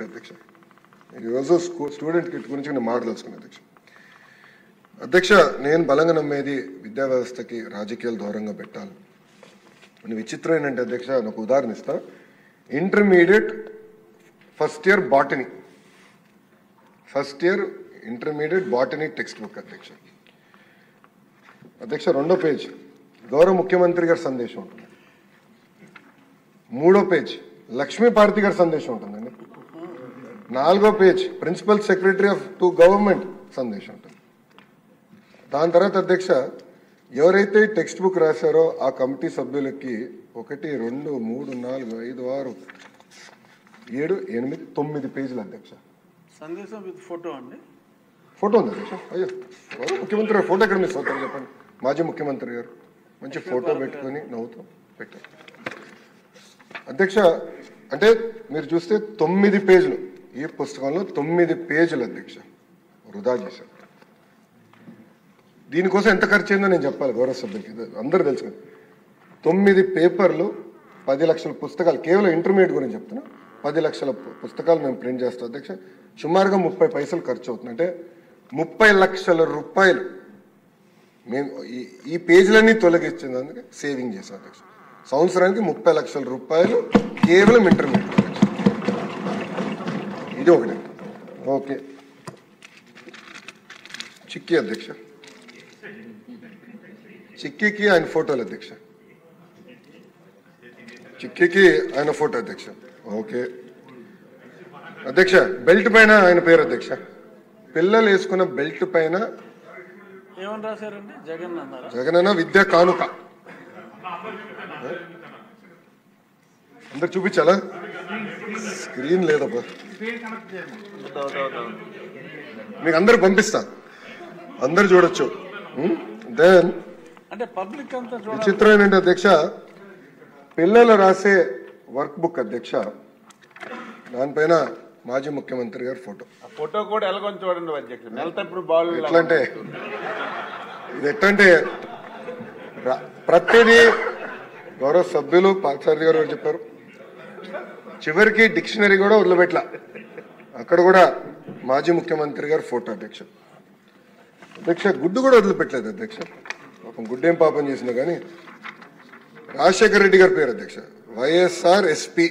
అధ్యక్ష ఈరోజు student kit గురించి నేను మాట్లాడుతున్నా అధ్యక్ష నేను బలంగా నమ్మేది విద్యా వ్యవస్థకి రాజకీయాలు దూరంగా పెట్టాలి అని విచిత్రం ఏంటంటే అధ్యక్ష నాకు ఉదాహరణ ఇస్తా intermediate first year intermediate botany text book అధ్యక్ష రెండో పేజ్ గౌరవ ముఖ్యమంత్రి గారి సందేశం ఉంటుంది మూడో పేజ్ లక్ష్మీపార్తి గారి సందేశం ఉంటుందండి నాలుగో page principal secretary of to government సందేశం ఉంటుంది దాని తర్వాత అధ్యక్ష ఎవరైతే టెక్స్ట్ బుక్ రాశారో ఆ కమిటీ సభ్యులకి 1 2 3 4 5 6 7 8 9 పేజీలు అధ్యక్ష సందేశం విత్ ఫోటో అండి ఫోటో ఉంది అధ్యక్ష అయ్యో ముఖ్యమంత్రి గారు ఫోటో ఎక్కడ మిస్ అవుతారు చెప్పండి మాజీ ముఖ్యమంత్రి గారు మంచి ఫోటో పెట్టుకొని నవ్వుతూ పెట్టారు అధ్యక్ష అంటే మీరు చూస్తే 9 పేజీలు ఈ పుస్తకంలో 9 పేజీలు అధ్యక్ష వృధా చేశారు దీనికోసం ఎంత ఖర్చు అయిందో నేను చెప్పాలి గౌరవ సభ్యులకి అందరూ తెలుసు కదా 9 పేపర్లు 10 లక్షల పుస్తకాలు కేవలం ఇంటర్మీడియట్ గురించి చెప్తున్నా 10 లక్షల పుస్తకాలు మేము ప్రింట్ చేస్తాం అధ్యక్ష సుమారుగా 30 పైసలు ఖర్చు అవుతుంది అంటే 30 లక్షల రూపాయలు మేము ఈ పేజీలన్నీ తొలగించినందుకు సేవింగ్ చేసాం అధ్యక్ష సంవత్సరానికి 30 లక్షల రూపాయలు కేవలం ఇంటర్మీడియట్ ఇది ఒకటి ఓకే చిక్కీ అధ్యక్ష చిక్కీకి ఆయన ఫోటోలు అధ్యక్ష చిక్కీకి ఆయన ఫోటో అధ్యక్ష ఓకే అధ్యక్ష బెల్ట్ పైన ఆయన పేరు అధ్యక్ష పిల్లలు వేసుకున్న బెల్ట్ పైన ఏమని రాశారండి జగనన్న విద్యా కానుక అందరు చూపించాలా స్క్రీన్ లేదబ్బా మీకు అందరు పంపిస్తా అందరు చూడొచ్చు దెన్ అంటే పబ్లిక్ అంతా విచిత్రం ఏంటంటే అధ్యక్ష పిల్లలు రాసే వర్క్ బుక్ అధ్యక్ష దానిపైన మాజీ ముఖ్యమంత్రి గారి ఫోటో కూడా ఎలాగొని చూడండి అధ్యక్ష నెలతప్పుడు బాల్ ఎట్లంటే ఇది ఎట్లంటే ప్రతిదీ గౌరవ సభ్యులు పార్థసారథి గారు చెప్పారు చివరికి డిక్షనరీ కూడా వదిలిపెట్ల అక్కడ కూడా మాజీ ముఖ్యమంత్రి గారు ఫోటో అధ్యక్ష గుడ్డు కూడా వదిలిపెట్టలేదు అధ్యక్ష పాపం గుడ్డేం పాపం చేసినా కానీ రాజశేఖర రెడ్డి గారి పేరు అధ్యక్ష వైఎస్ఆర్ ఎస్పీ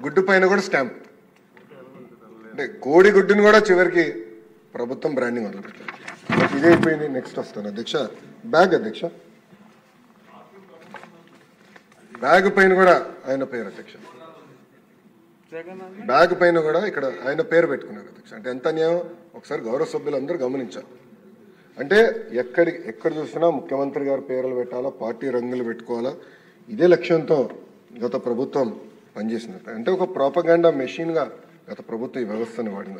గుడ్డు పైన కూడా స్టాంప్ అంటే కోడి గుడ్డుని కూడా చివరికి ప్రభుత్వం బ్రాండింగ్ వదిలిపెట్టారు ఇదైపోయింది నెక్స్ట్ వస్తాను అధ్యక్ష బ్యాగ్ అధ్యక్ష బ్యాగ్ పైన కూడా ఆయన పేరు అధ్యక్ష బ్యాగ్ పైన కూడా ఇక్కడ ఆయన పేరు పెట్టుకున్నారు అధ్యక్ష అంటే ఎంత అన్యాయం ఒకసారి గౌరవ సభ్యులందరూ గమనించాలి అంటే ఎక్కడ చూసినా ముఖ్యమంత్రి గారి పేర్లు పెట్టాలా పార్టీ రంగులు పెట్టుకోవాలా ఇదే లక్ష్యంతో గత ప్రభుత్వం పనిచేసినట్టు అంటే ఒక ప్రోపగాండా మెషిన్గా గత ప్రభుత్వం ఈ వ్యవస్థని వాడింది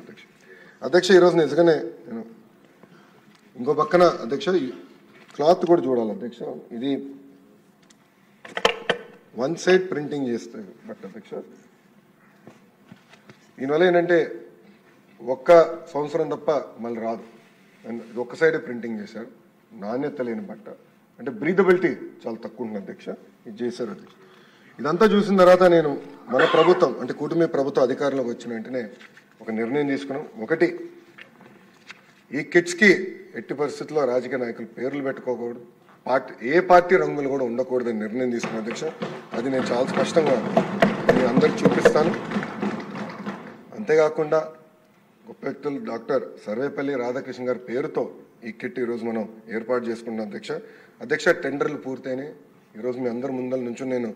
అధ్యక్ష ఈరోజు నిజంగానే నేను ఇంకో పక్కన అధ్యక్ష క్లాత్ కూడా చూడాలి అధ్యక్ష ఇది 1 సైడ్ ప్రింటింగ్ చేస్తే బట్ అధ్యక్ష దీనివల్ల ఏంటంటే ఒక్క సంవత్సరం తప్ప మళ్ళీ రాదు ఇది ఒక్క సైడే ప్రింటింగ్ చేశారు నాణ్యత లేని బట్ట అంటే బ్రీదబిలిటీ చాలా తక్కువ ఉంటుంది అధ్యక్ష ఇది చేశారు అధ్యక్ష ఇదంతా చూసిన తర్వాత నేను మన ప్రభుత్వం అంటే కూటమి ప్రభుత్వ అధికారంలోకి వచ్చిన వెంటనే ఒక నిర్ణయం తీసుకున్నాం ఒకటి ఈ కిట్స్కి ఎట్టి పరిస్థితుల్లో రాజకీయ నాయకులు పేర్లు పెట్టుకోకూడదు ఏ పార్టీ రంగులు కూడా ఉండకూడదని నిర్ణయం తీసుకున్న అధ్యక్ష అది నేను చాలా స్పష్టంగా నేను అందరికి చూపిస్తాను అంతేకాకుండా గొప్ప వ్యక్తులు డాక్టర్ సర్వేపల్లి రాధాకృష్ణ గారి పేరుతో ఈ కిట్ ఈరోజు మనం ఏర్పాటు చేసుకున్నాం అధ్యక్ష టెండర్లు పూర్తయినాయి ఈరోజు మీ అందరి ముందల నుంచి నేను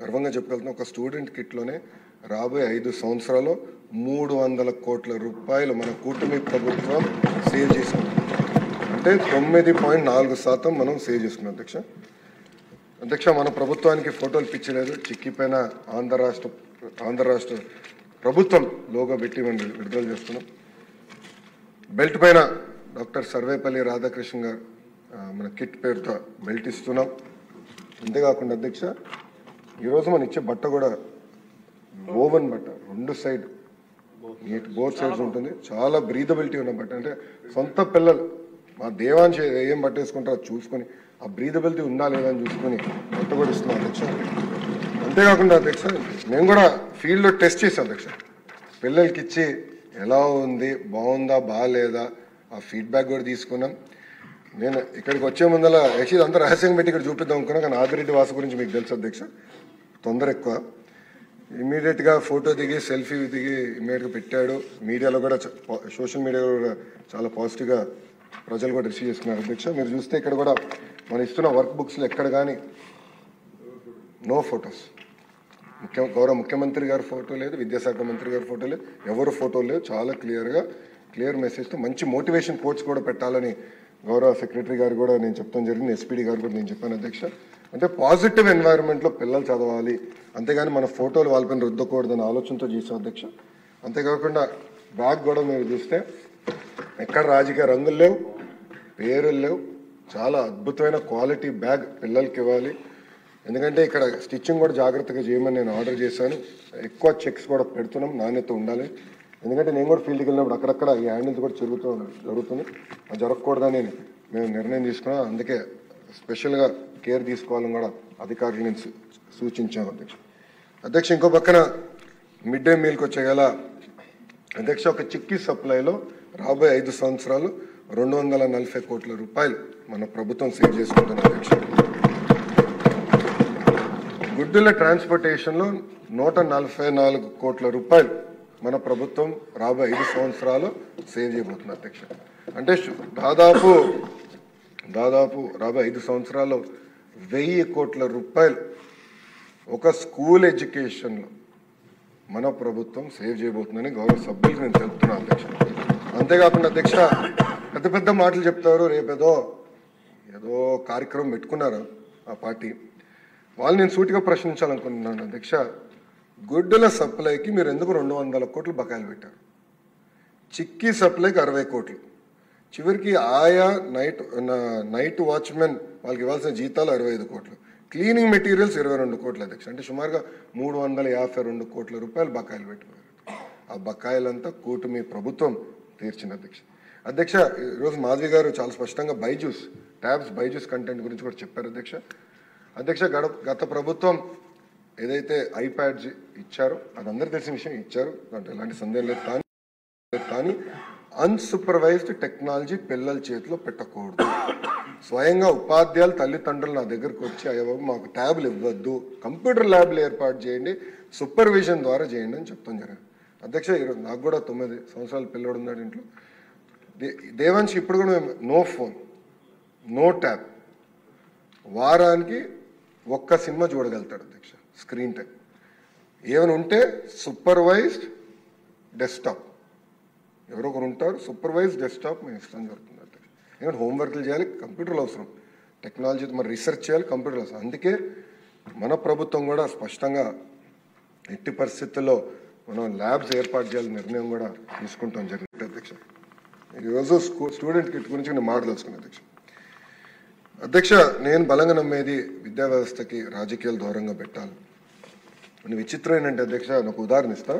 గర్వంగా చెప్పగలుగుతున్నా ఒక స్టూడెంట్ కిట్లోనే రాబోయే 5 సంవత్సరాల్లో 300 కోట్ల రూపాయలు మన కూటమి ప్రభుత్వం సేవ్ చేసుకున్నాం అంటే 9.4% మనం సేవ్ చేసుకున్నాం అధ్యక్ష మన ప్రభుత్వానికి ఫోటోలు పిచ్చలేదు చిక్కీ పైన ఆంధ్ర రాష్ట్ర ప్రభుత్వం లోగో పెట్టి మనం విడుదల చేస్తున్నాం బెల్ట్ పైన డాక్టర్ సర్వేపల్లి రాధాకృష్ణ గారు మన కిట్ పేరుతో బెల్ట్ ఇస్తున్నాం అంతేకాకుండా అధ్యక్ష ఈరోజు మనం ఇచ్చే బట్ట కూడా ఓవెన్ బట్ట 2 సైడ్ నీట్ బోత్ సైడ్స్ ఉంటుంది చాలా బ్రీదబిలిటీ ఉన్న బట్ట అంటే సొంత పిల్లలు మా దేవాంశ ఏం బట్ట వేసుకుంటారో చూసుకొని ఆ బ్రీదబిలిటీ ఉందా లేదా అని చూసుకొని బట్ట కూడా ఇస్తున్నాం అధ్యక్ష అంతేకాకుండా అధ్యక్ష మేము కూడా ఫీల్డ్లో టెస్ట్ చేసాం అధ్యక్ష పిల్లలకి ఇచ్చి ఎలా ఉంది, బాగుందా బాగాలేదా ఆ ఫీడ్బ్యాక్ కూడా తీసుకున్నాం. నేను ఇక్కడికి వచ్చే ముందర యాక్చువల్లీ అంతా రహస్యంగా పెట్టి ఇక్కడ చూపిద్దాం అనుకున్నా, కానీ ఆదిరెడ్డి వాసు గురించి మీకు తెలుసు అధ్యక్ష, తొందర ఎక్కువ. ఇమీడియట్గా ఫోటో దిగి సెల్ఫీ దిగి ఇమీడియట్గా పెట్టాడు. మీడియాలో కూడా సోషల్ మీడియాలో కూడా చాలా పాజిటివ్గా ప్రజలు కూడా రిసీవ్ చేసుకున్నారు అధ్యక్ష. మీరు చూస్తే ఇక్కడ కూడా మనం ఇస్తున్న వర్క్ బుక్స్లో ఎక్కడ కానీ నో ఫొటోస్, గౌరవ ముఖ్యమంత్రి గారి ఫోటో లేదు, విద్యాశాఖ మంత్రి గారి ఫోటో లేదు, ఎవరు ఫోటో లేదు. చాలా క్లియర్ మెసేజ్తో మంచి మోటివేషన్ కోట్స్ కూడా పెట్టాలని గౌరవ సెక్రటరీ గారు కూడా నేను చెప్తాను జరిగింది, ఎస్పీడీ గారు కూడా నేను చెప్పాను అధ్యక్ష. అంటే పాజిటివ్ ఎన్వైరన్మెంట్లో పిల్లలు చదవాలి, అంతేగాని మన ఫోటోలు వాళ్ళపైన రుద్దకూడదని ఆలోచనతో చేసాం అధ్యక్ష. అంతేకాకుండా బ్యాగ్ కూడా మీరు చూస్తే ఎక్కడ రాజకీయ రంగులు లేవు, పేరులు లేవు, చాలా అద్భుతమైన క్వాలిటీ బ్యాగ్ పిల్లలకి ఇవ్వాలి. ఎందుకంటే ఇక్కడ స్టిచ్చింగ్ కూడా జాగ్రత్తగా చేయమని నేను ఆర్డర్ చేశాను. ఎక్కువ చెక్స్ కూడా పెడుతున్నాం, నాణ్యత ఉండాలి. ఎందుకంటే నేను కూడా ఫీల్డ్కి వెళ్ళినప్పుడు అక్కడక్కడ ఈ హ్యాండిల్స్ కూడా జరుగుతుంది, అది జరగకూడదని మేము నిర్ణయం తీసుకున్నాం. అందుకే స్పెషల్గా కేర్ తీసుకోవాలని కూడా అధికారులు నేను సూచించాను అధ్యక్ష. ఇంకో పక్కన మిడ్ డే మీల్కి వచ్చేగల అధ్యక్ష, ఒక చిక్కీ సప్లైలో రాబోయే 5 సంవత్సరాలు 240 కోట్ల రూపాయలు మన ప్రభుత్వం సేవ్ చేసుకుంటుంది అధ్యక్ష. గుడ్డుల ట్రాన్స్పోర్టేషన్లో 144 కోట్ల రూపాయలు మన ప్రభుత్వం రాబోయే 5 సంవత్సరాలు సేవ్ చేయబోతుంది అధ్యక్ష. అంటే దాదాపు రాబోయే 5 సంవత్సరాల్లో 1000 కోట్ల రూపాయలు ఒక స్కూల్ ఎడ్యుకేషన్లో మన ప్రభుత్వం సేవ్ చేయబోతుందని గౌరవ సభ్యులకు నేను తెలుపుతున్నాను అధ్యక్ష. అంతేకాకుండా అధ్యక్ష, పెద్ద మాటలు చెప్తారు, రేపేదో కార్యక్రమం పెట్టుకున్నారు ఆ పార్టీ వాళ్ళు. నేను సూటిగా ప్రశ్నించాలనుకుంటున్నాను అధ్యక్ష, గుడ్డల సప్లైకి మీరు ఎందుకు 200 కోట్లు బకాయిలు పెట్టారు? చిక్కీ సప్లైకి 60 కోట్లు, చివరికి ఆయా నైట్ వాచ్మెన్ వాళ్ళకి ఇవ్వాల్సిన జీతాలు 65 కోట్లు, క్లీనింగ్ మెటీరియల్స్ 22 కోట్లు అధ్యక్ష. అంటే సుమారుగా 352 కోట్ల రూపాయలు బకాయిలు పెట్టుకున్నారు. ఆ బకాయిలంతా కూటమి ప్రభుత్వం తీర్చింది అధ్యక్ష. ఈరోజు మాధవి గారు చాలా స్పష్టంగా బైజూస్ కంటెంట్ గురించి కూడా చెప్పారు అధ్యక్ష. గత ప్రభుత్వం ఏదైతే ఐప్యాడ్స్ ఇచ్చారో అది అందరికీ తెలిసిన విషయం, ఇచ్చారు, దాంట్లో ఎలాంటి సందేహం లేదు. కానీ అన్సూపర్వైజ్డ్ టెక్నాలజీ పిల్లల చేతిలో పెట్టకూడదు. స్వయంగా ఉపాధ్యాయులు తల్లిదండ్రులు నా దగ్గరకు వచ్చి అయ్యో మాకు ట్యాబ్లు ఇవ్వద్దు, కంప్యూటర్ ల్యాబ్లు ఏర్పాటు చేయండి, సూపర్విజన్ ద్వారా చేయండి అని చెప్తాం జరిగింది అధ్యక్ష. ఈరోజు నాకు కూడా 9 సంవత్సరాల పిల్లడు ఉన్నాడు ఇంట్లో. దేవాంశ్ ఇప్పుడు కూడా మేము నో ఫోన్, నో ట్యాబ్, వారానికి 1 సినిమా చూడగలుగుతాడు అధ్యక్ష. స్క్రీన్ టైం ఏమైనా ఉంటే సూపర్వైజ్డ్ డెస్క్టాప్, ఎవరో ఒకరు ఉంటారు, సూపర్వైజ్డ్ డెస్క్టాప్ మేము ఇష్టం జరుగుతుంది అధ్యక్ష. ఎందుకంటే హోంవర్క్లు చేయాలి, కంప్యూటర్లు అవసరం, టెక్నాలజీ మరి రీసెర్చ్ చేయాలి, కంప్యూటర్లు అవసరం. అందుకే మన ప్రభుత్వం కూడా స్పష్టంగా ఎట్టి పరిస్థితుల్లో మనం ల్యాబ్స్ ఏర్పాటు చేయాలని నిర్ణయం కూడా తీసుకుంటాం జరిగింది అధ్యక్ష. ఈరోజు స్టూడెంట్ కిట్ గురించి నేను మాట్లాడుతున్నాను అధ్యక్ష. నేను బలంగా నమ్మేది విద్యా వ్యవస్థకి రాజకీయాలు దూరంగా పెట్టాలి. విచిత్రం ఏంటంటే అధ్యక్ష, నాకు ఉదాహరణ ఇస్తా.